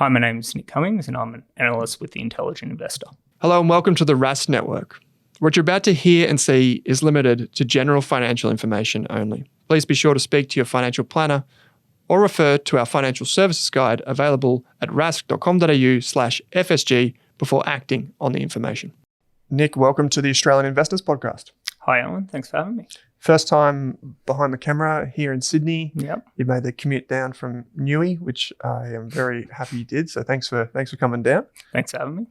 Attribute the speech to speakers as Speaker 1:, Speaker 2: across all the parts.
Speaker 1: Hi, my name is Nick Cummings and I'm an analyst with the Intelligent Investor.
Speaker 2: Hello and welcome to the Rask Network. What you're about to hear and see is limited to general financial information only. Please be sure to speak to your financial planner or refer to our financial services guide available at rask.com.au/FSG before acting on the information. Nick, welcome to the Australian Investors Podcast.
Speaker 1: Hi, Alan. Thanks for having me.
Speaker 2: First time behind the camera here in Sydney.
Speaker 1: Yep.
Speaker 2: You made the commute down from Newey, which I am very happy you did. So thanks for coming down.
Speaker 1: Thanks for having me.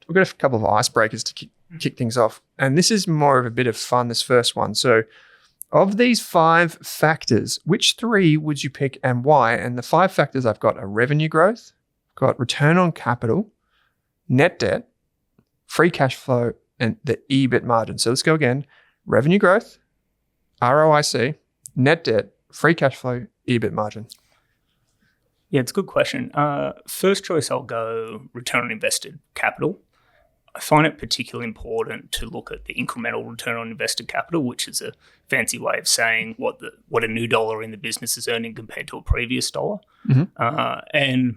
Speaker 2: We've got a couple of icebreakers to kick things off. And this is more of a bit of fun, this first one. So of these 5 factors, which 3 would you pick and why? And the 5 factors I've got are revenue growth, got return on capital, net debt, free cash flow, and the EBIT margin. So let's go again. Revenue growth, ROIC, net debt, free cash flow, EBIT margin.
Speaker 1: Yeah, it's a good question. First choice, I'll go return on invested capital. I find it particularly important to look at the incremental return on invested capital, which is a fancy way of saying what a new dollar in the business is earning compared to a previous dollar. Mm-hmm. And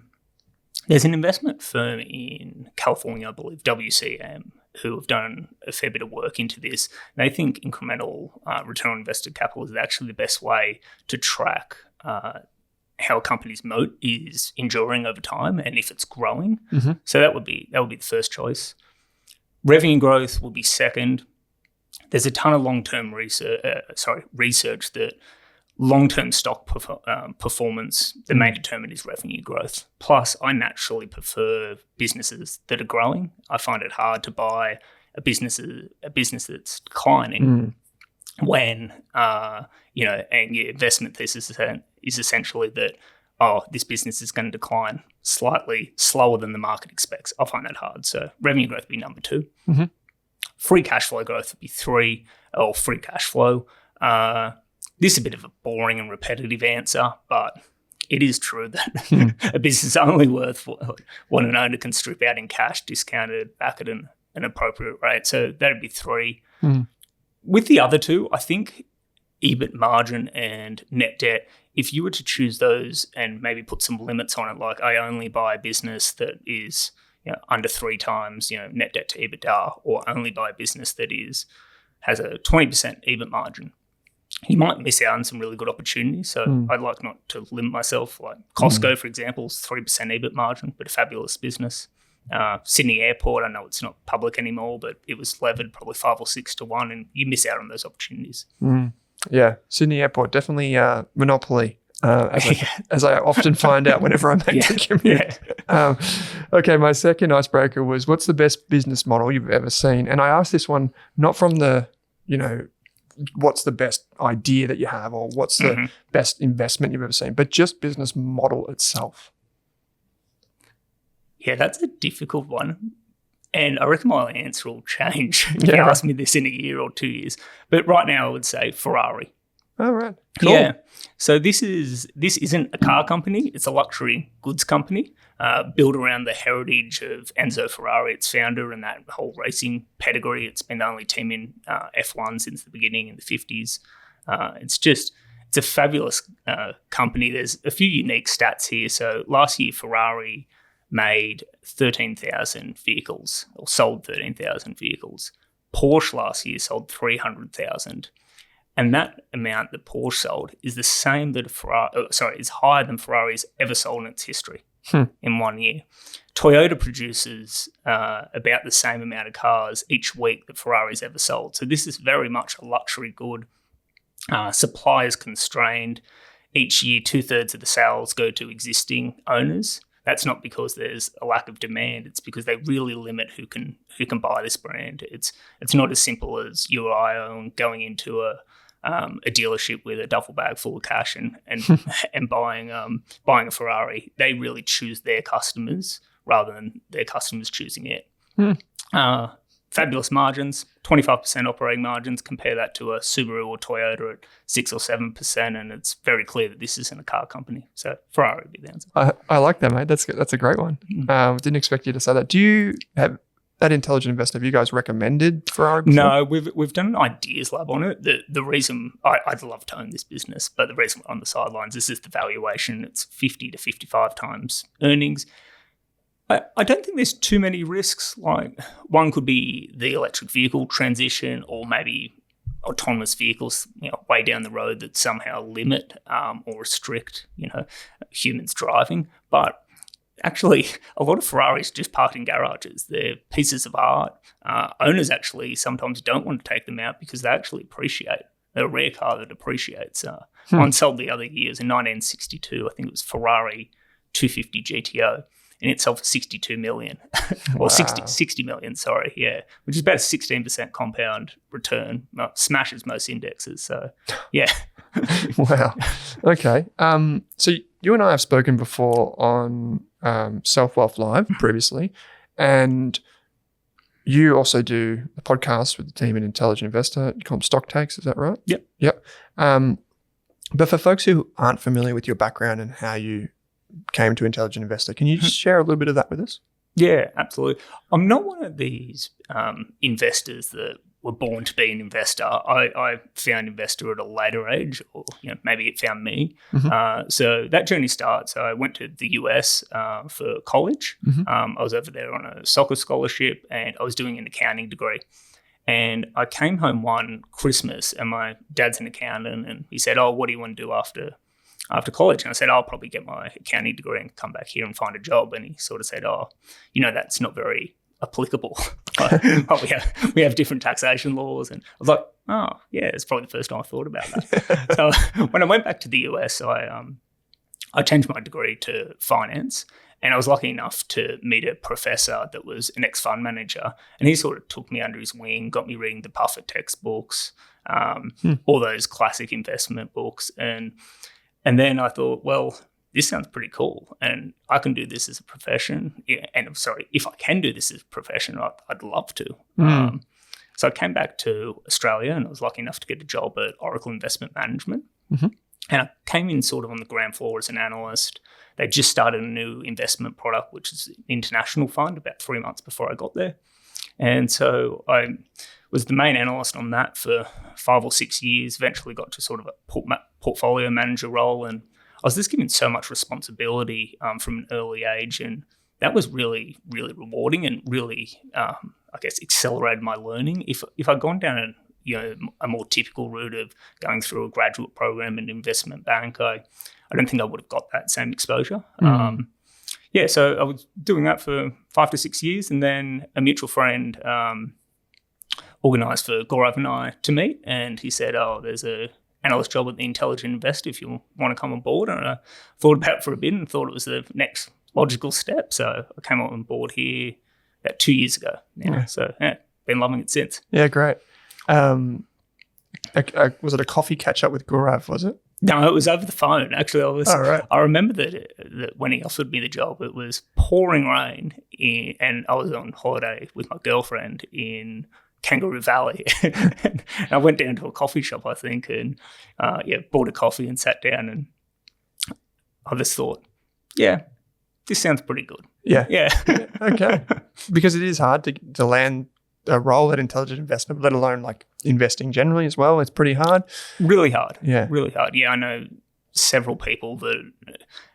Speaker 1: there's an investment firm in California, I believe, WCM, who have done a fair bit of work into this. They think incremental return on invested capital is actually the best way to track how a company's moat is enduring over time and if it's growing. Mm-hmm. So that would be the first choice. Revenue growth will be second. There's a ton of long-term research that long-term stock performance, the main determinant is revenue growth. Plus, I naturally prefer businesses that are growing. I find it hard to buy a business that's declining when and your investment thesis is essentially that this business is going to decline slightly slower than the market expects. I find that hard. So revenue growth would be number 2. Mm-hmm. Free cash flow growth would be 3, or free cash flow. This is a bit of a boring and repetitive answer, but it is true that a business is only worth what an owner can strip out in cash, discounted back at an appropriate rate. So that would be 3. With the other 2, I think EBIT margin and net debt, if you were to choose those and maybe put some limits on it, like I only buy a business that is under 3 times net debt to EBITDA, or only buy a business that has a 20% EBIT margin, you might miss out on some really good opportunities. So I'd like not to limit myself. Like Costco, for example, is 3% EBIT margin, but a fabulous business. Sydney Airport, I know it's not public anymore, but it was levered probably 5 or 6 to 1, and you miss out on those opportunities.
Speaker 2: Yeah, Sydney Airport, definitely monopoly, as I often find out whenever I make the commute. Yeah. Okay, my second icebreaker was, what's the best business model you've ever seen? And I asked this one not from the, what's the best idea that you have or what's the best investment you've ever seen, but just business model itself.
Speaker 1: Yeah, that's a difficult one. And I reckon my answer will change if you ask me this in a year or 2 years. But right now I would say Ferrari.
Speaker 2: Oh, right. Cool.
Speaker 1: Yeah. So this isn't a car company. It's a luxury goods company built around the heritage of Enzo Ferrari, its founder, and that whole racing pedigree. It's been the only team in F1 since the beginning in the 50s. It's a fabulous company. There's a few unique stats here. So last year, Ferrari made 13,000 vehicles, or sold 13,000 vehicles. Porsche last year sold 300,000. And that amount that Porsche sold is the same that is higher than Ferrari's ever sold in its history in 1 year. Toyota produces about the same amount of cars each week that Ferrari's ever sold. So this is very much a luxury good. Supply is constrained. Each year, 2/3 of the sales go to existing owners. That's not because there's a lack of demand. It's because they really limit who can buy this brand. It's not as simple as you or I going into a dealership with a duffel bag full of cash and buying a Ferrari. They really choose their customers rather than their customers choosing it. Fabulous margins, 25% operating margins. Compare that to a Subaru or Toyota at 6 or 7%, and it's very clear that this isn't a car company. So Ferrari would be the answer.
Speaker 2: I like that, mate. That's a great one. Didn't expect you to say that. Do you have at Intelligent Investor, have you guys recommended Ferrari before?
Speaker 1: No, we've done an ideas lab on it. The reason I'd love to own this business, but the reason we're on the sidelines is the valuation. It's 50 to 55 times earnings. I don't think there's too many risks. Like, one could be the electric vehicle transition, or maybe autonomous vehicles, way down the road that somehow limit or restrict, humans driving. But actually, a lot of Ferraris just parked in garages. They're pieces of art. Owners actually sometimes don't want to take them out because they actually appreciate. They're a rare car that appreciates. One sold the other years in 1962. I think it was Ferrari 250 GTO. And it sold for 62 million, or
Speaker 2: Wow.
Speaker 1: 60 million, sorry, yeah, which is about a 16% compound return. Smashes most indexes, so yeah.
Speaker 2: Wow. Okay. So you and I have spoken before on Self Wealth Live previously, and you also do a podcast with the team at Intelligent Investor. You call them Stock Takes, is that right?
Speaker 1: Yep.
Speaker 2: But for folks who aren't familiar with your background and how you came to Intelligent Investor, can you just share a little bit of that with us?
Speaker 1: Yeah, absolutely. I'm not one of these investors that were born to be an investor. I found investor at a later age, or maybe it found me. So that journey starts. I went to the US for college. I was over there on a soccer scholarship, and I was doing an accounting degree. And I came home one Christmas, and my dad's an accountant, and he said, "Oh, what do you want to do after college?" And I said, "I'll probably get my accounting degree and come back here and find a job." And he sort of said, "Oh, that's not very applicable. We have different taxation laws." And I was like, "Oh, yeah, it's probably the first time I thought about that." So when I went back to the US, I changed my degree to finance. And I was lucky enough to meet a professor that was an ex-fund manager. And he sort of took me under his wing, got me reading the Buffett textbooks, all those classic investment books. And then I thought, well, this sounds pretty cool, and I can do this as a profession. Yeah, and I'm sorry, if I can do this as a profession, I'd love to. So I came back to Australia, and I was lucky enough to get a job at Oracle Investment Management. And I came in sort of on the ground floor as an analyst. They just started a new investment product, which is an international fund, about 3 months before I got there. And so I was the main analyst on that for 5 or 6 years, eventually got to sort of a portfolio manager role. And I was just given so much responsibility from an early age. And that was really, really rewarding, and really, I guess, accelerated my learning. If I'd gone down a more typical route of going through a graduate program in investment bank, I don't think I would have got that same exposure. So I was doing that for 5 to 6 years, and then a mutual friend organised for Gaurav and I to meet, and he said, "Oh, there's a analyst job at the Intelligent Investor if you want to come on board." And I thought about it for a bit and thought it was the next logical step. So I came on board here about 2 years ago now.
Speaker 2: Yeah.
Speaker 1: So been loving it since.
Speaker 2: Yeah, great. Was it a coffee catch up with Gaurav, was it?
Speaker 1: No, it was over the phone. Actually,
Speaker 2: Right.
Speaker 1: I remember that when he offered me the job, it was pouring rain, and I was on holiday with my girlfriend in Kangaroo Valley. And I went down to a coffee shop, I think, and bought a coffee and sat down, and I just thought, yeah, this sounds pretty good.
Speaker 2: Yeah. Okay. Because it is hard to land a role at Intelligent Investment, let alone like investing generally as well. It's pretty hard.
Speaker 1: Really hard.
Speaker 2: Yeah.
Speaker 1: Really hard. Yeah, I know several people that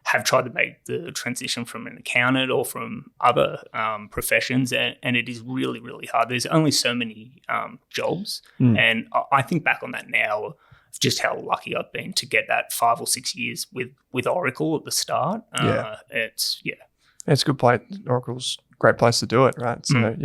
Speaker 1: have tried to make the transition from an accountant or from other professions, and it is really, really hard. There's only so many jobs, and I think back on that now of just how lucky I've been to get that 5 or 6 years with Oracle at the start.
Speaker 2: It's a good place. Oracle's a great place to do it, right? So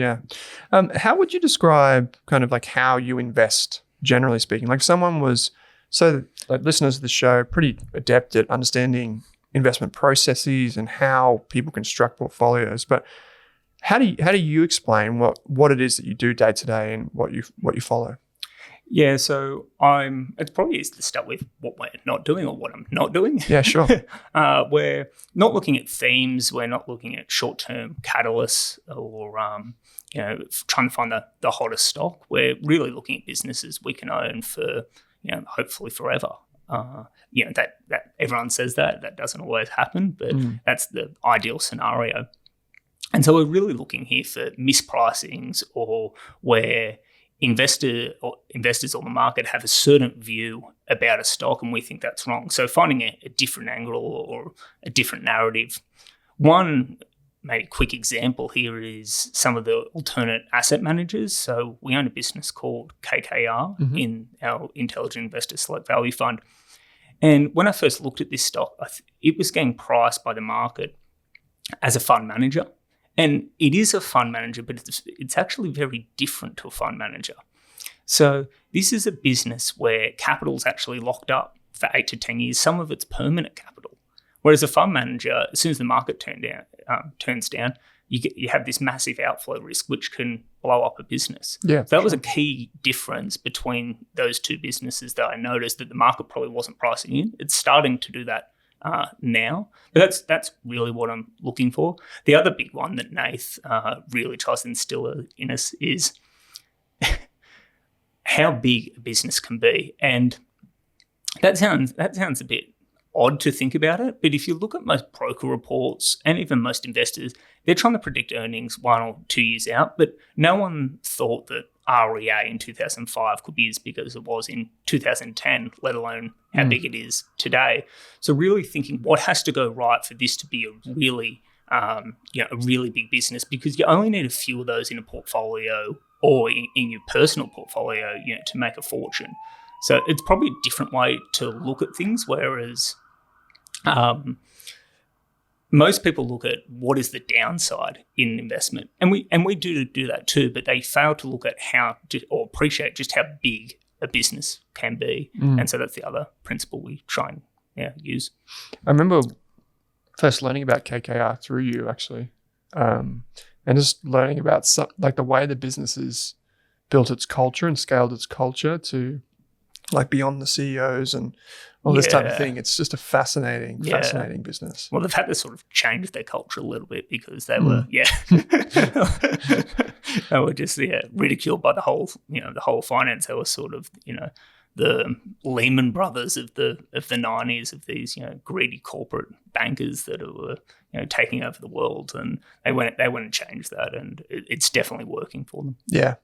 Speaker 2: how would you describe kind of like how you invest, generally speaking? Like someone was, so like listeners of the show, pretty adept at understanding investment processes and how people construct portfolios. But how do you explain what it is that you do day to day and what you follow?
Speaker 1: Yeah, so it's probably easy to start with what we're not doing or what I'm not doing.
Speaker 2: Yeah, sure.
Speaker 1: We're not looking at themes. We're not looking at short-term catalysts or, trying to find the hottest stock. We're really looking at businesses we can own for, hopefully forever. That everyone says that doesn't always happen, but that's the ideal scenario. And so we're really looking here for mispricings or where investors on the market have a certain view about a stock and we think that's wrong. So finding a different angle or a different narrative. One maybe quick example here is some of the alternate asset managers. So we own a business called KKR in our Intelligent Investor Select Value Fund. And when I first looked at this stock, it was getting priced by the market as a fund manager. And it is a fund manager, but it's actually very different to a fund manager. So this is a business where capital's actually locked up for 8 to 10 years. Some of it's permanent capital. Whereas a fund manager, as soon as the market turns down, you have this massive outflow risk, which can blow up a business.
Speaker 2: Yeah,
Speaker 1: so that was a key difference between those two businesses that I noticed that the market probably wasn't pricing in. It's starting to do that now, but that's really what I'm looking for. The other big one that Nath really tries to instill in us is how big a business can be, and that sounds a bit odd to think about it. But if you look at most broker reports and even most investors, they're trying to predict earnings 1 or 2 years out. But no one thought that REA in 2005 could be as big as it was in 2010, let alone how big it is today. So really thinking what has to go right for this to be a really, a really big business, because you only need a few of those in a portfolio or in your personal portfolio, to make a fortune. So it's probably a different way to look at things, whereas most people look at what is the downside in investment, and we do that too, but they fail to look at or appreciate just how big a business can be, and so that's the other principle we try and use.
Speaker 2: I remember first learning about KKR through you, actually, and just learning about the way the business has built its culture and scaled its culture to beyond the CEOs and all this type of thing. It's just a fascinating business.
Speaker 1: Well, they've had to sort of change their culture a little bit because they were, they were just ridiculed by the whole finance. They were sort of, the Lehman Brothers of the 90s, of these, greedy corporate bankers that were, taking over the world, and they went and changed that, and it's definitely working for them.
Speaker 2: Yeah.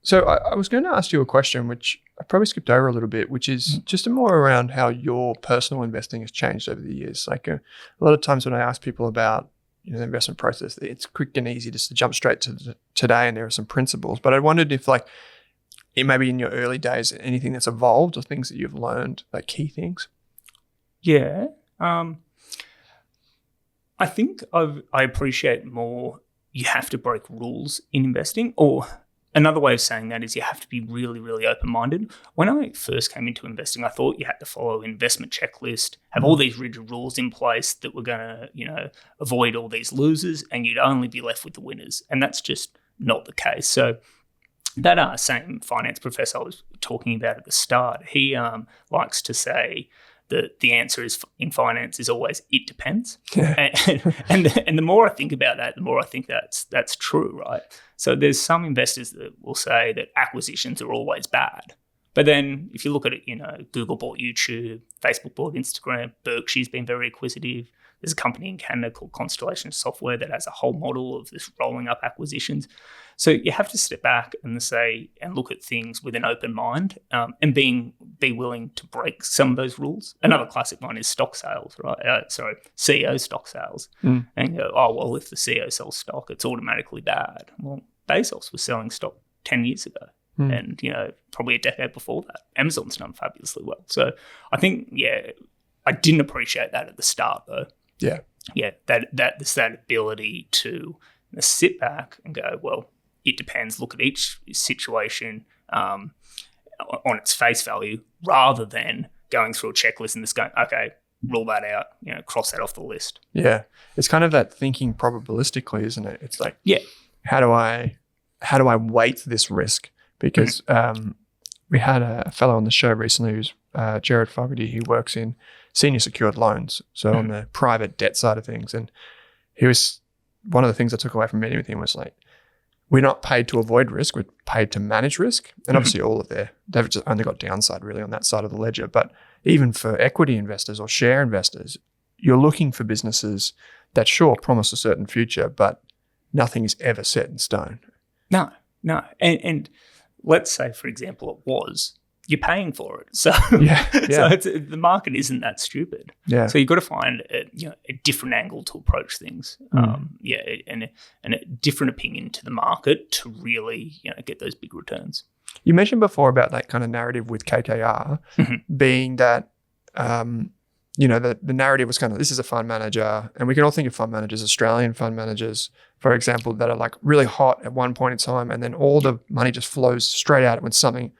Speaker 2: So I was going to ask you a question, which I probably skipped over a little bit, which is just more around how your personal investing has changed over the years. A lot of times when I ask people about the investment process, it's quick and easy just to jump straight to today, and there are some principles. But I wondered if it maybe in your early days, anything that's evolved or things that you've learned, key things.
Speaker 1: Yeah. I think I appreciate more you have to break rules in investing, or another way of saying that is you have to be really, really open-minded. When I first came into investing, I thought you had to follow an investment checklist, have all these rigid rules in place that were going to, avoid all these losers, and you'd only be left with the winners. And that's just not the case. So that same finance professor I was talking about at the start, he likes to say that the answer is in finance is always it depends. And the more I think about that, the more I think that's true, right? So there's some investors that will say that acquisitions are always bad. But then if you look at it, Google bought YouTube, Facebook bought Instagram, Berkshire's been very acquisitive. There's a company in Canada called Constellation Software that has a whole model of this rolling up acquisitions. So you have to step back and look at things with an open mind, and be willing to break some of those rules. Another classic one is stock sales, right? CEO stock sales. And you go, oh, well, if the CEO sells stock, it's automatically bad. Well, Bezos was selling stock 10 years ago. And, probably a decade before that. Amazon's done fabulously well. So I think, I didn't appreciate that at the start, though.
Speaker 2: Yeah.
Speaker 1: Yeah, that ability to sit back and go, well, it depends, look at each situation on its face value, rather than going through a checklist and just going, okay, rule that out, cross that off the list.
Speaker 2: Yeah. It's kind of that thinking probabilistically, isn't it? It's how do I weight this risk? Because we had a fellow on the show recently who's Jared Fogarty, who works in senior secured loans, so on the private debt side of things. And he was, one of the things I took away from meeting with him was we're not paid to avoid risk, we're paid to manage risk. And obviously they've just only got downside really on that side of the ledger. But even for equity investors or share investors, you're looking for businesses that sure promise a certain future, but nothing is ever set in stone.
Speaker 1: No. And let's say, for example, it was. You're paying for it. So, so the market isn't that stupid.
Speaker 2: Yeah.
Speaker 1: So you've got to find a different angle to approach things. And a different opinion to the market to really get those big returns.
Speaker 2: You mentioned before about that kind of narrative with KKR being that, the narrative was kind of, this is a fund manager, and we can all think of fund managers, Australian fund managers, for example, that are like really hot at one point in time, and then all the money just flows straight out when something,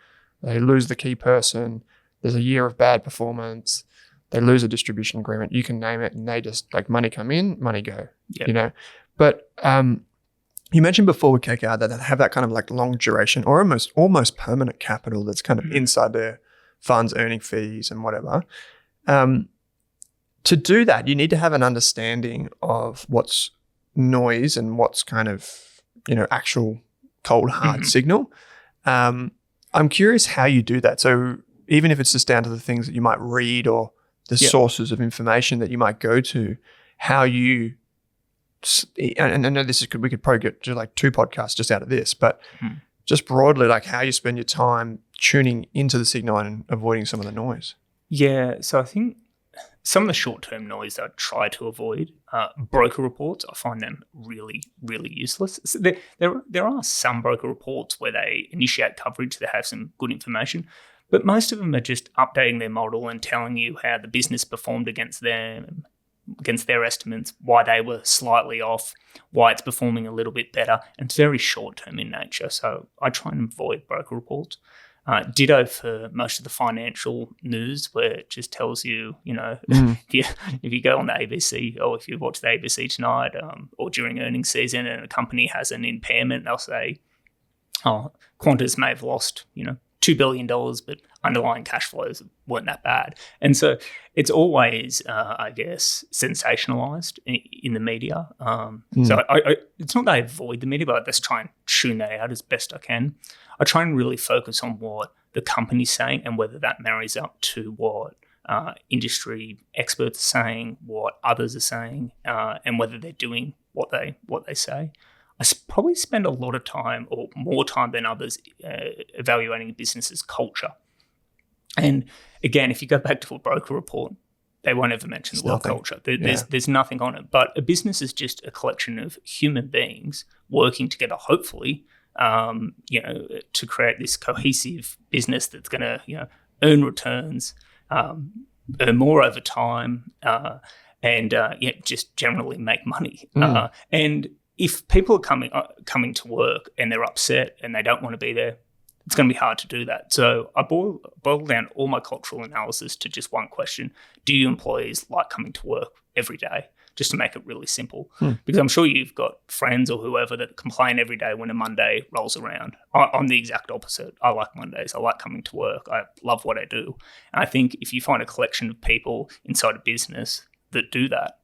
Speaker 2: they lose the key person, there's a year of bad performance, they lose a distribution agreement, you can name it, and they just like money come in, money go, But you mentioned before with KKR that they have that kind of like long duration or almost permanent capital that's kind of inside their funds earning fees and whatever. To do that, you need to have an understanding of what's noise and what's kind of, actual cold, hard signal. I'm curious how you do that. So even if it's just down to the things that you might read or the sources of information that you might go to, how you, and I know we could probably get to like 2 podcasts just out of this, but just broadly, like how you spend your time tuning into the signal and avoiding some of the noise.
Speaker 1: Yeah, so I think some of the short-term noise that I try to avoid, broker reports, I find them really, really useless. So there are some broker reports where they initiate coverage, they have some good information, but most of them are just updating their model and telling you how the business performed against their estimates, why they were slightly off, why it's performing a little bit better, and it's very short-term in nature. So I try and avoid broker reports. Ditto for most of the financial news, where it just tells you, if you go on the ABC or if you watch the ABC tonight, or during earnings season, and a company has an impairment, they'll say, "Oh, Qantas may have lost, $2 billion, but underlying cash flows weren't that bad." And so it's always, I guess, sensationalized in the media. So it's not that I avoid the media, but I just try and tune that out as best I can. I try and really focus on what the company's saying and whether that marries up to what industry experts are saying, what others are saying, and whether they're doing what they say. I probably spend a lot of time, or more time than others, evaluating a business's culture. And again, if you go back to a broker report, they won't ever mention the word culture. There's nothing on it. But a business is just a collection of human beings working together, hopefully, to create this cohesive business that's going to, earn returns, earn more over time, and just generally make money. And if people are coming to work and they're upset and they don't want to be there, it's going to be hard to do that. So I boil down all my cultural analysis to just one question: do your employees like coming to work every day? Just to make it really simple. Because I'm sure you've got friends or whoever that complain every day when a Monday rolls around. I'm the exact opposite. I like Mondays. I like coming to work. I love what I do. And I think if you find a collection of people inside a business that do that,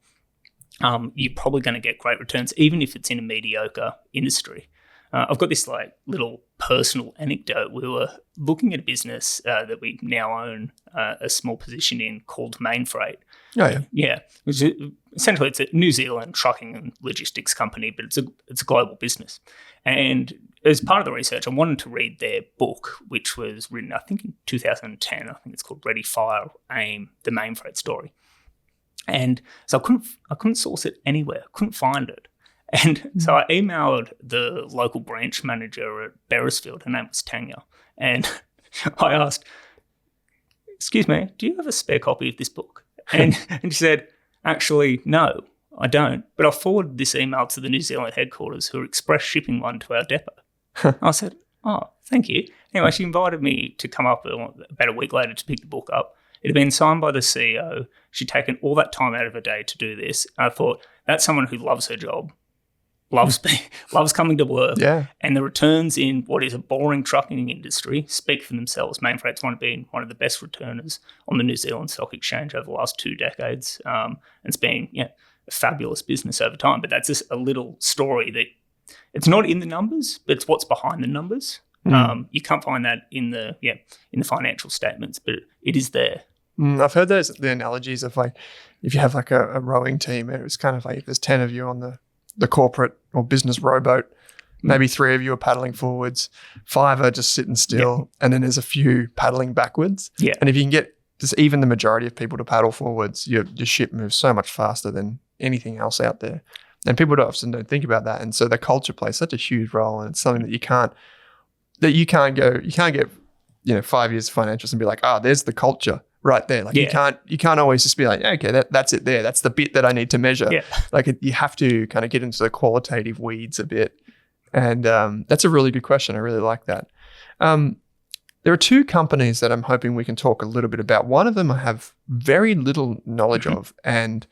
Speaker 1: you're probably going to get great returns, even if it's in a mediocre industry. I've got this little personal anecdote. We were looking at a business that we now own a small position in called Mainfreight.
Speaker 2: Oh yeah,
Speaker 1: yeah. Which is, essentially, it's a New Zealand trucking and logistics company, but it's a global business. And as part of the research, I wanted to read their book, which was written, I think, in 2010. I think it's called Ready, Fire, Aim: The Mainfreight Story. And so I couldn't source it anywhere. I couldn't find it. And so I emailed the local branch manager at Beresfield. Her name was Tanya. And I asked, "Excuse me, do you have a spare copy of this book?" And she said, "Actually, no, I don't. But I forwarded this email to the New Zealand headquarters, who are express shipping one to our depot." I said, "Oh, thank you." Anyway, she invited me to come up about a week later to pick the book up. It had been signed by the CEO. She'd taken all that time out of her day to do this. And I thought, that's someone who loves her job, loves coming to work.
Speaker 2: Yeah.
Speaker 1: And the returns in what is a boring trucking industry speak for themselves. Mainfreight's been one of the best returners on the New Zealand Stock Exchange over the last 2 decades. And it's been a fabulous business over time. But that's just a little story that it's not in the numbers, but it's what's behind the numbers. You can't find that in the financial statements, but it is there.
Speaker 2: I've heard the analogies of like if you have like a rowing team, it's kind of like if there's 10 of you on the corporate or business rowboat, maybe 3 of you are paddling forwards, 5 are just sitting still, and then there's a few paddling backwards.
Speaker 1: Yeah.
Speaker 2: And if you can get just even the majority of people to paddle forwards, your ship moves so much faster than anything else out there. And people often don't think about that. And so the culture plays such a huge role, and it's something that you can't get 5 years of financials and be like, there's the culture right there. Like you can't always just be like, okay, that's it there. That's the bit that I need to measure.
Speaker 1: Yeah.
Speaker 2: Like you have to kind of get into the qualitative weeds a bit. And that's a really good question. I really like that. There are 2 companies that I'm hoping we can talk a little bit about. One of them I have very little knowledge of, and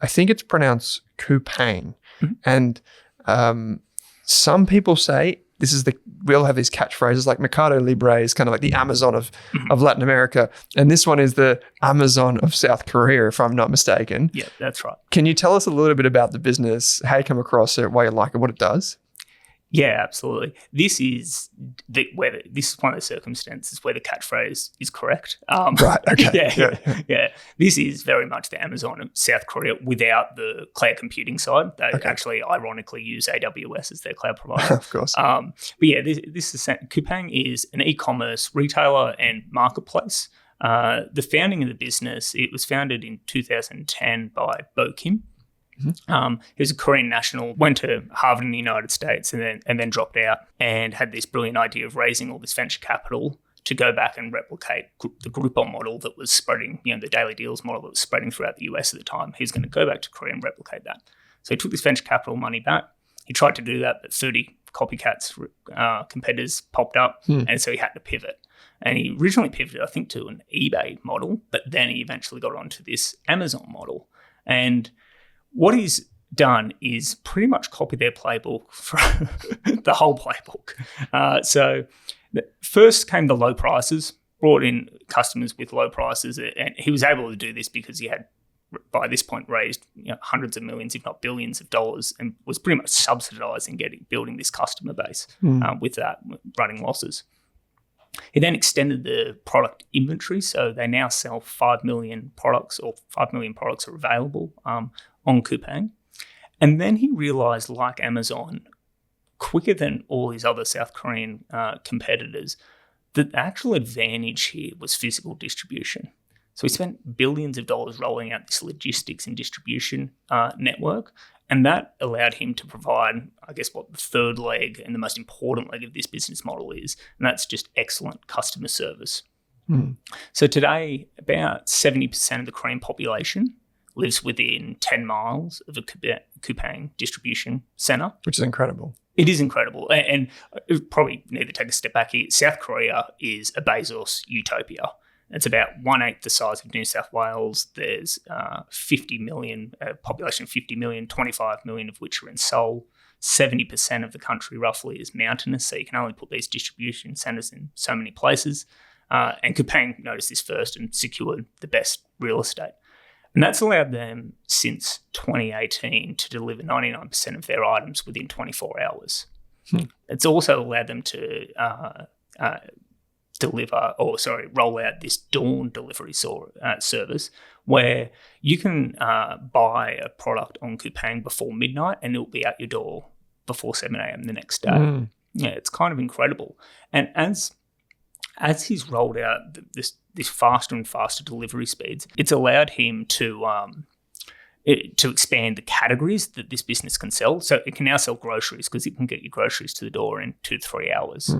Speaker 2: I think it's pronounced Coupang. And some people say we all have these catchphrases like Mercado Libre is kind of like the Amazon of Latin America. And this one is the Amazon of South Korea, if I'm not mistaken.
Speaker 1: Yeah, that's right.
Speaker 2: Can you tell us a little bit about the business, how you come across it, why you like it, what it does?
Speaker 1: Yeah, absolutely. This is one of the circumstances where the catchphrase is correct.
Speaker 2: Right. Okay.
Speaker 1: Yeah. This is very much the Amazon of South Korea without the cloud computing side. They actually, ironically, use AWS as their cloud provider.
Speaker 2: Of course.
Speaker 1: But yeah, this is Coupang is an e-commerce retailer and marketplace. The founding of the business, it was founded in 2010 by Bo Kim. He was a Korean national, went to Harvard in the United States and then dropped out and had this brilliant idea of raising all this venture capital to go back and replicate the Groupon model that was spreading, the daily deals model that was spreading throughout the US at the time. He was going to go back to Korea and replicate that. So he took this venture capital money back. He tried to do that, but 30 copycats, competitors popped up, and so he had to pivot. And he originally pivoted, I think, to an eBay model, but then he eventually got onto this Amazon model. And what he's done is pretty much copy their playbook, from the whole playbook. So first came the low prices, brought in customers with low prices, and he was able to do this because he had, by this point, raised hundreds of millions, if not billions of dollars, and was pretty much subsidizing building this customer base with that, running losses. He then extended the product inventory, so they now sell 5 million products, or 5 million products are available on Coupang. And then he realized, like Amazon, quicker than all his other South Korean competitors, that the actual advantage here was physical distribution. So he spent billions of dollars rolling out this logistics and distribution network, and that allowed him to provide, I guess, what the third leg and the most important leg of this business model is, and that's just excellent customer service. So today, about 70% of the Korean population lives within 10 miles of a Coupang distribution center.
Speaker 2: Which is incredible.
Speaker 1: It is incredible. And probably need to take a step back here. South Korea is a Bezos utopia. It's about 1/8 the size of New South Wales. There's 50 million, population of 50 million, 25 million of which are in Seoul. 70% of the country roughly is mountainous, so you can only put these distribution centers in so many places. And Coupang noticed this first and secured the best real estate. And that's allowed them since 2018 to deliver 99% of their items within 24 hours. It's also allowed them to roll out this dawn delivery service where you can buy a product on Coupang before midnight and it'll be at your door before 7 a.m. the next day. Yeah, it's kind of incredible. And as he's rolled out this faster and faster delivery speeds, it's allowed him to expand the categories that this business can sell. So it can now sell groceries because it can get your groceries to the door in 2 to 3 hours.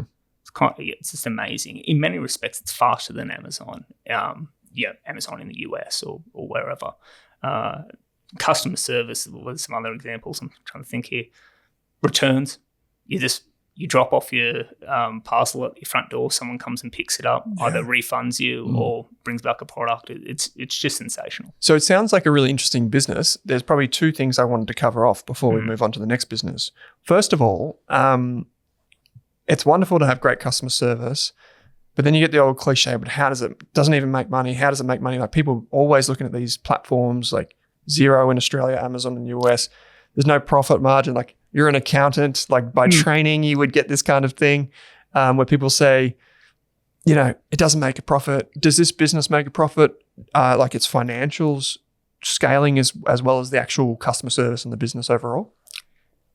Speaker 1: It's just amazing. In many respects, it's faster than Amazon. Amazon in the US or wherever. Customer service, there's some other examples I'm trying to think here. Returns, you drop off your parcel at your front door, someone comes and picks it up, either refunds you or brings back a product. It's just sensational.
Speaker 2: So it sounds like a really interesting business. There's probably 2 things I wanted to cover off before we move on to the next business. First of all, it's wonderful to have great customer service, but then you get the old cliche, but doesn't even make money. How does it make money? Like people always looking at these platforms like Xero in Australia, Amazon in the US. There's no profit margin. Like you're an accountant, like by training, you would get this kind of thing where people say, it doesn't make a profit. Does this business make a profit? like its financials scaling as well as the actual customer service and the business overall?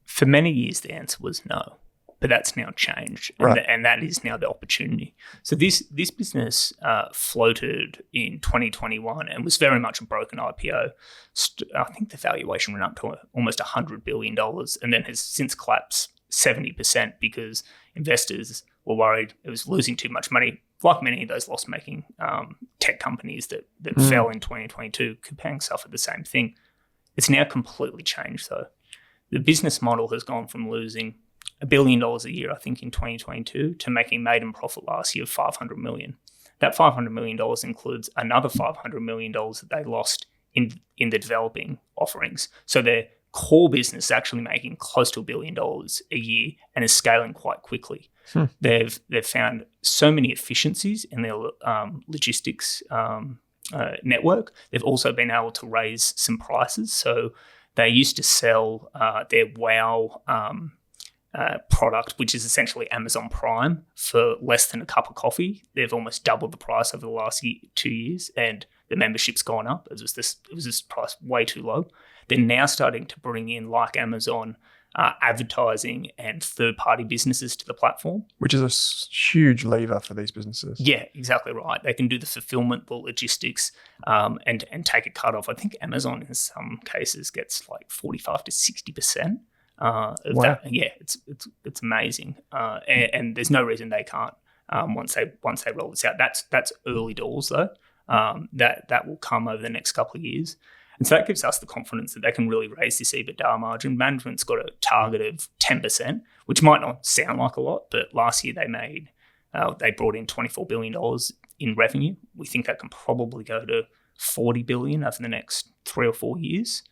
Speaker 1: For many years, the answer was no, but that's now changed,
Speaker 2: Right.
Speaker 1: and that is now the opportunity. So this business floated in 2021 and was very much a broken IPO. I think the valuation went up to almost $100 billion, and then has since collapsed 70% because investors were worried it was losing too much money. Like many of those loss-making tech companies that fell in 2022, Coupang suffered the same thing. It's now completely changed, though. The business model has gone from losing $1 billion a year, I think, in 2022, to making maiden profit last year of $500 million. That $500 million includes another $500 million that they lost in the developing offerings. So their core business is actually making close to $1 billion a year and is scaling quite quickly. They've found so many efficiencies in their logistics network. They've also been able to raise some prices. So they used to sell their WOW product, which is essentially Amazon Prime, for less than a cup of coffee. They've almost doubled the price over the last 2 years, and the membership's gone up. It was this price way too low. They're now starting to bring in, like Amazon, advertising and third-party businesses to the platform.
Speaker 2: Which is a huge lever for these businesses.
Speaker 1: Yeah, exactly right. They can do the fulfillment, the logistics, and take a cut off. I think Amazon in some cases gets like 45 to 60% of that. Yeah, it's amazing, and there's no reason they can't once they roll this out. That's early doors though. That will come over the next couple of years. And so that gives us the confidence that they can really raise this EBITDA margin. Management's got a target of 10%, which might not sound like a lot, but last year they brought in $24 billion in revenue. We think that can probably go to $40 billion over the next 3 or 4 years.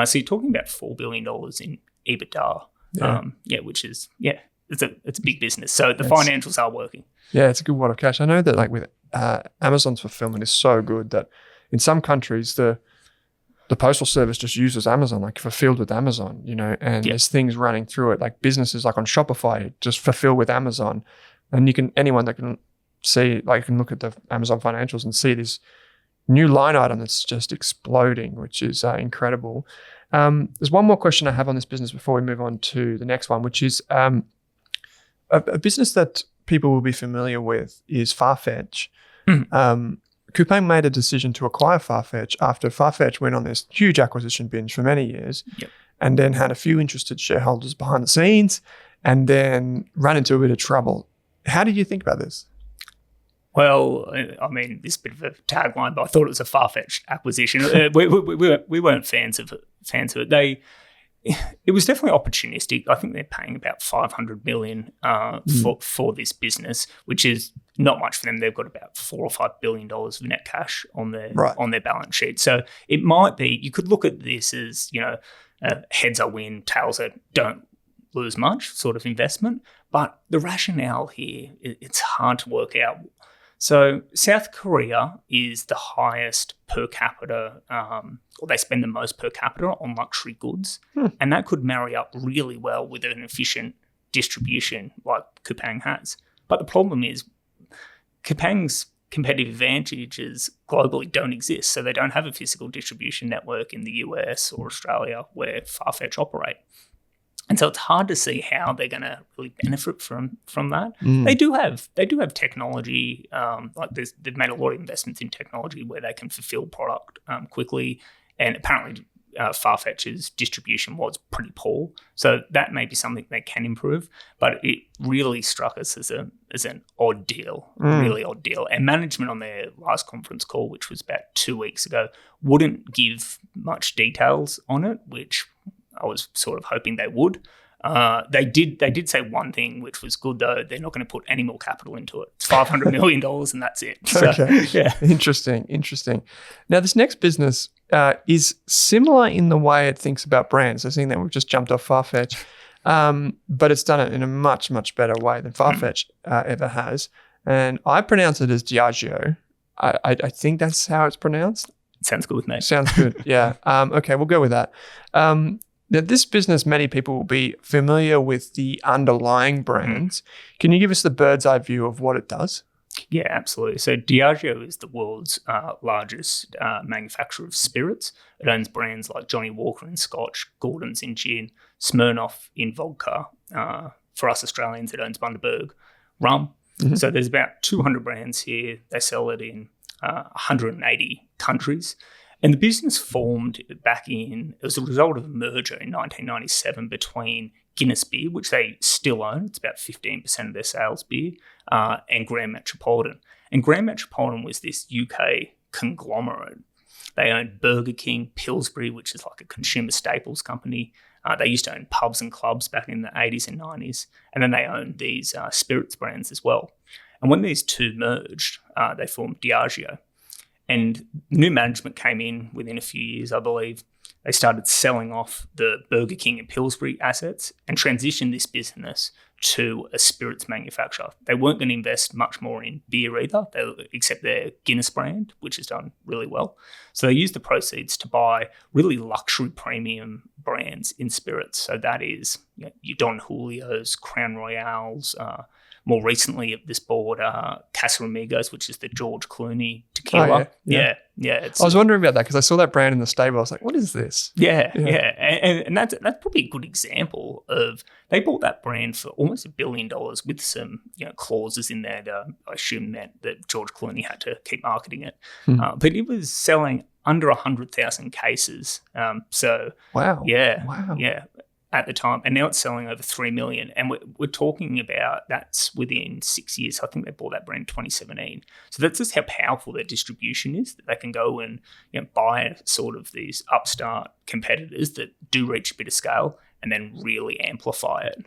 Speaker 1: So you're talking about $4 billion in EBITDA, which is, it's a big business. So the financials are working.
Speaker 2: Yeah, it's a good wad of cash. I know that like with Amazon's fulfillment is so good that in some countries the postal service just uses Amazon, like fulfilled with Amazon, and there's things running through it, like businesses like on Shopify, just fulfill with Amazon. And anyone that can see, like can look at the Amazon financials and see this new line item that's just exploding, which is incredible. There's one more question I have on this business before we move on to the next one, which is a business that people will be familiar with is Farfetch. Coupang made a decision to acquire Farfetch after Farfetch went on this huge acquisition binge for many years, and then had a few interested shareholders behind the scenes and then ran into a bit of trouble. How do you think about this?
Speaker 1: Well, I mean, this is a bit of a tagline, but I thought it was a Farfetch acquisition. We weren't fans of it. It was definitely opportunistic. I think they're paying about $500 million for this business, which is not much for them. They've got about $4 or $5 billion of net cash on their balance sheet. So it might be, you could look at this as, heads are win, tails are don't lose much sort of investment. But the rationale here, it's hard to work out. So South Korea is the highest per capita, or they spend the most per capita on luxury goods. And that could marry up really well with an efficient distribution like Coupang has. But the problem is Coupang's competitive advantages globally don't exist. So they don't have a physical distribution network in the US or Australia where Farfetch operate. And so it's hard to see how they're going to really benefit from that. They do have technology, they've made a lot of investments in technology where they can fulfill product quickly. And apparently Farfetch's distribution was pretty poor. So that may be something they can improve. But it really struck us as an odd deal, really odd deal. And management on their last conference call, which was about 2 weeks ago, wouldn't give much details on it, which I was sort of hoping they would. They did say one thing, which was good, though. They're not going to put any more capital into it. It's $500 million and that's it. So,
Speaker 2: okay. Yeah. Interesting. Now, this next business is similar in the way it thinks about brands. I think that we've just jumped off Farfetch, but it's done it in a much, much better way than Farfetch ever has. And I pronounce it as Diageo. I think that's how it's pronounced.
Speaker 1: Sounds good with me.
Speaker 2: Sounds good, yeah. Okay, we'll go with that. Now, this business, many people will be familiar with the underlying brands. Can you give us the bird's eye view of what it does?
Speaker 1: Yeah, absolutely. So Diageo is the world's largest manufacturer of spirits. It owns brands like Johnny Walker in Scotch, Gordon's in gin, Smirnoff in vodka. For us Australians, it owns Bundaberg rum.
Speaker 2: Mhm.
Speaker 1: So there's about 200 brands here. They sell it in 180 countries. And the business formed it was a result of a merger in 1997 between Guinness Beer, which they still own. It's about 15% of their sales beer, and Grand Metropolitan. And Grand Metropolitan was this UK conglomerate. They owned Burger King, Pillsbury, which is like a consumer staples company. They used to own pubs and clubs back in the 80s and 90s. And then they owned these spirits brands as well. And when these two merged, they formed Diageo. And new management came in within a few years, I believe. They started selling off the Burger King and Pillsbury assets and transitioned this business to a spirits manufacturer. They weren't going to invest much more in beer either, except their Guinness brand, which has done really well. So they used the proceeds to buy really luxury premium brands in spirits. So that is your Don Julio's, Crown Royales. More recently, this bought Casamigos, which is the George Clooney tequila.
Speaker 2: Oh, yeah.
Speaker 1: It's,
Speaker 2: I was wondering about that because I saw that brand in the stable. I was like, what is this?
Speaker 1: Yeah. And that's probably a good example of they bought that brand for almost $1 billion with some clauses in there that I assume meant that George Clooney had to keep marketing it. But it was selling under 100,000 cases.
Speaker 2: Wow.
Speaker 1: Yeah. At the time, and now it's selling over 3 million. And we're talking about that's within 6 years. I think they bought that brand in 2017. So that's just how powerful their distribution is, that they can go and buy sort of these upstart competitors that do reach a bit of scale and then really amplify it.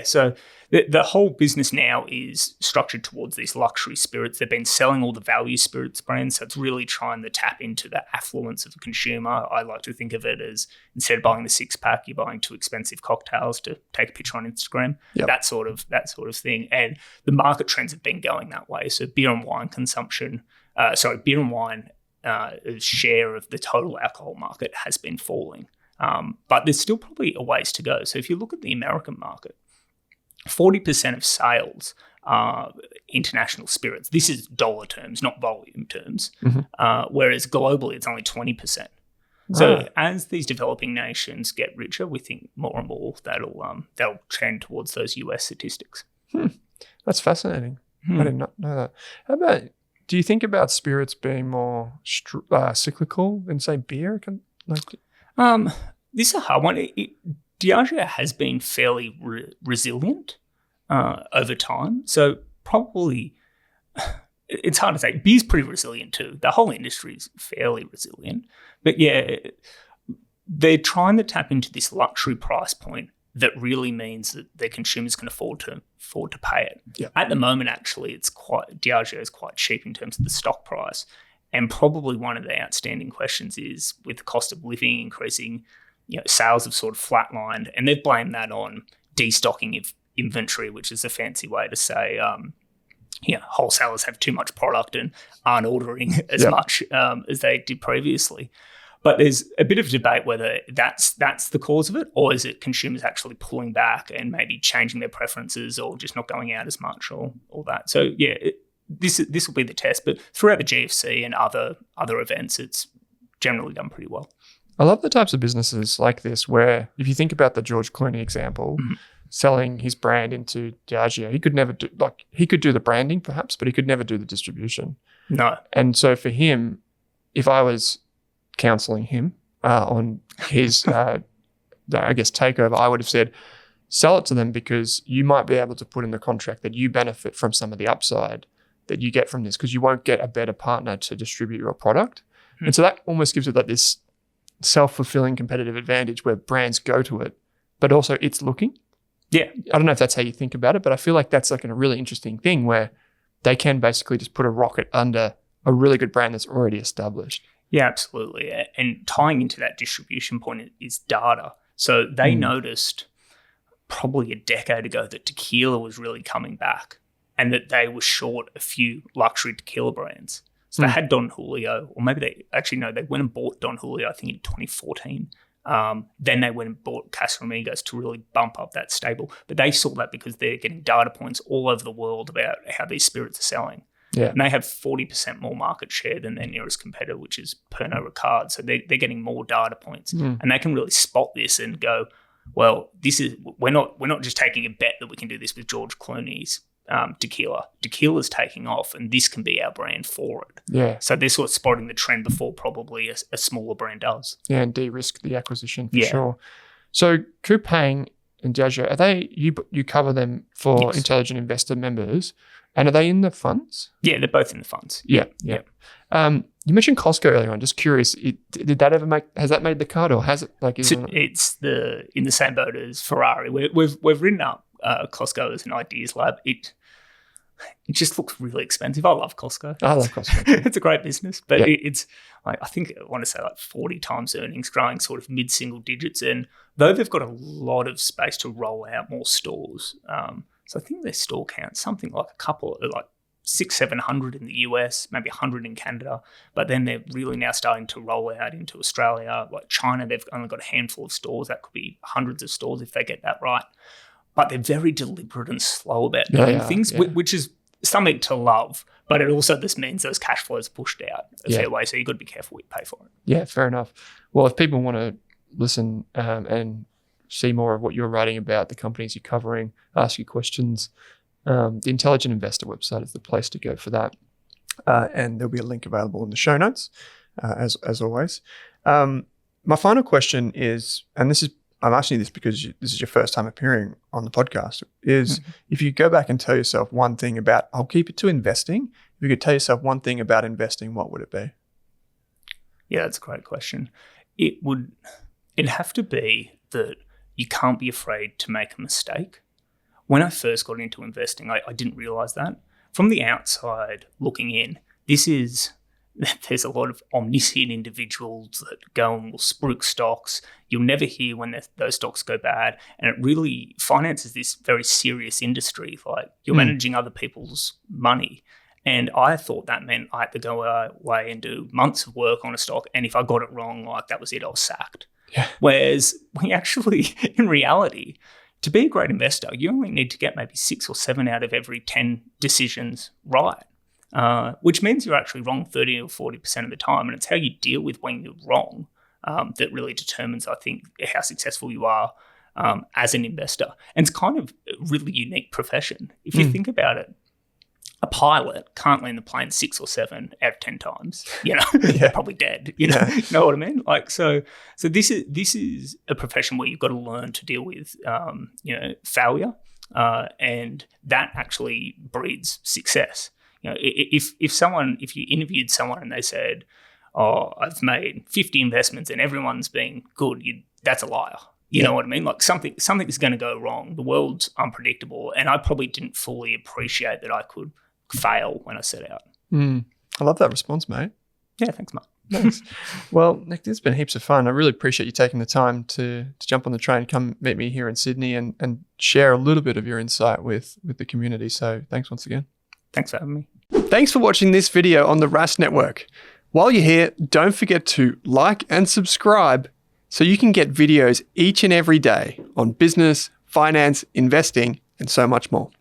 Speaker 1: So the whole business now is structured towards these luxury spirits. They've been selling all the value spirits brands, so it's really trying to tap into the affluence of the consumer. I like to think of it as instead of buying the 6-pack, you're buying 2 expensive cocktails to take a picture on Instagram.
Speaker 2: Yep.
Speaker 1: That sort of thing. And the market trends have been going that way. So beer and wine share of the total alcohol market has been falling. But there's still probably a ways to go. So if you look at the American market, 40% of sales are international spirits. This is dollar terms, not volume terms. Whereas globally, it's only 20%. Right. So as these developing nations get richer, we think more and more that'll trend towards those US statistics.
Speaker 2: That's fascinating. I did not know that. How about, do you think about spirits being more cyclical than, say, beer?
Speaker 1: This is a hard one. Diageo has been fairly resilient over time. So probably it's hard to say. Beer's pretty resilient too. The whole industry is fairly resilient. But yeah, they're trying to tap into this luxury price point that really means that their consumers can afford to pay it.
Speaker 2: Yep.
Speaker 1: At the moment, actually, Diageo is quite cheap in terms of the stock price. And probably one of the outstanding questions is, with the cost of living increasing, sales have sort of flatlined, and they've blamed that on destocking of inventory, which is a fancy way to say, wholesalers have too much product and aren't ordering as much as they did previously. But there's a bit of debate whether that's the cause of it, or is it consumers actually pulling back and maybe changing their preferences, or just not going out as much, or all that. So yeah. This will be the test, but throughout the GFC and other events, it's generally done pretty well.
Speaker 2: I love the types of businesses like this where, if you think about the George Clooney example, selling his brand into Diageo, he could do the branding perhaps, but he could never do the distribution.
Speaker 1: No.
Speaker 2: And so for him, if I was counseling him on his, takeover, I would have said, sell it to them because you might be able to put in the contract that you benefit from some of the upside that you get from this, because you won't get a better partner to distribute your product. And so that almost gives it like this self-fulfilling competitive advantage where brands go to it, but also it's looking. Yeah. I don't know if that's how you think about it, but I feel like that's like a really interesting thing where they can basically just put a rocket under a really good brand that's already established.
Speaker 1: Yeah, absolutely. And tying into that distribution point is data. So they noticed probably a decade ago that tequila was really coming back, and that they were short a few luxury tequila brands. So they had Don Julio, or maybe they went and bought Don Julio, I think in 2014, Then they went and bought Casamigos to really bump up that stable. But they saw that because they're getting data points all over the world about how these spirits are selling.
Speaker 2: Yeah.
Speaker 1: And they have 40% more market share than their nearest competitor, which is Pernod Ricard. So they're getting more data points. And they can really spot this and go, well, we're not just taking a bet that we can do this with George Clooney's tequila. Tequila's taking off, and this can be our brand for it.
Speaker 2: Yeah.
Speaker 1: So they're sort of spotting the trend before probably a smaller brand does.
Speaker 2: Yeah, and de-risk the acquisition for sure. So Coupang and Diageo, are they you cover them for intelligent investor members, and are they in the funds?
Speaker 1: Yeah, they're both in the funds.
Speaker 2: Yeah. You mentioned Costco earlier on. Just curious, has that made the cut, or has it
Speaker 1: it's in the same boat as Ferrari. We've written up Costco as an ideas lab. It just looks really expensive. I love Costco.
Speaker 2: I love Costco.
Speaker 1: It's a great business, but it's I want to say 40 times earnings, growing sort of mid-single digits. And though they've got a lot of space to roll out more stores, so I think their store count something like 600-700 in the US, maybe 100 in Canada. But then they're really now starting to roll out into Australia. Like China, they've only got a handful of stores. That could be hundreds of stores if they get that right. But they're very deliberate and slow about doing things, which is something to love. But it also just means those cash flows are pushed out a fair way. So you've got to be careful what you pay for it. Yeah,
Speaker 2: fair enough. Well, if people want to listen and see more of what you're writing about, the companies you're covering, ask you questions, the Intelligent Investor website is the place to go for that. And there'll be a link available in the show notes, as always. My final question is, and I'm asking you this because this is your first time appearing on the podcast, is if you go back and tell yourself one thing about, I'll keep it to investing. If you could tell yourself one thing about investing, what would it be?
Speaker 1: Yeah, that's a great question. It'd have to be that you can't be afraid to make a mistake. When I first got into investing, I didn't realize that. From the outside looking in, there's a lot of omniscient individuals that go and will spruik stocks. You'll never hear when those stocks go bad. And it really, finance is this very serious industry. Like you're managing other people's money. And I thought that meant I had to go away and do months of work on a stock. And if I got it wrong, that was it, I was sacked.
Speaker 2: Yeah.
Speaker 1: Whereas we actually, in reality, to be a great investor, you only need to get maybe 6 or 7 out of every 10 decisions right. Which means you're actually wrong 30 or 40% of the time. And it's how you deal with when you're wrong that really determines, I think, how successful you are as an investor. And it's kind of a really unique profession. If you think about it, a pilot can't land the plane 6 or 7 out of 10 times. They're probably dead. You know what I mean? So this is a profession where you've got to learn to deal with failure, and that actually breeds success. If you interviewed someone and they said, "Oh, I've made 50 investments and everyone's been good," that's a liar. You know what I mean? Like something is going to go wrong. The world's unpredictable, and I probably didn't fully appreciate that I could fail when I set out.
Speaker 2: I love that response, mate.
Speaker 1: Yeah, thanks, Mark.
Speaker 2: Thanks. Well, Nick, this has been heaps of fun. I really appreciate you taking the time to jump on the train, come meet me here in Sydney, and share a little bit of your insight with the community. So thanks once again.
Speaker 1: Thanks for having me.
Speaker 2: Thanks for watching this video on the Rask Network. While you're here, don't forget to like and subscribe so you can get videos each and every day on business, finance, investing, and so much more.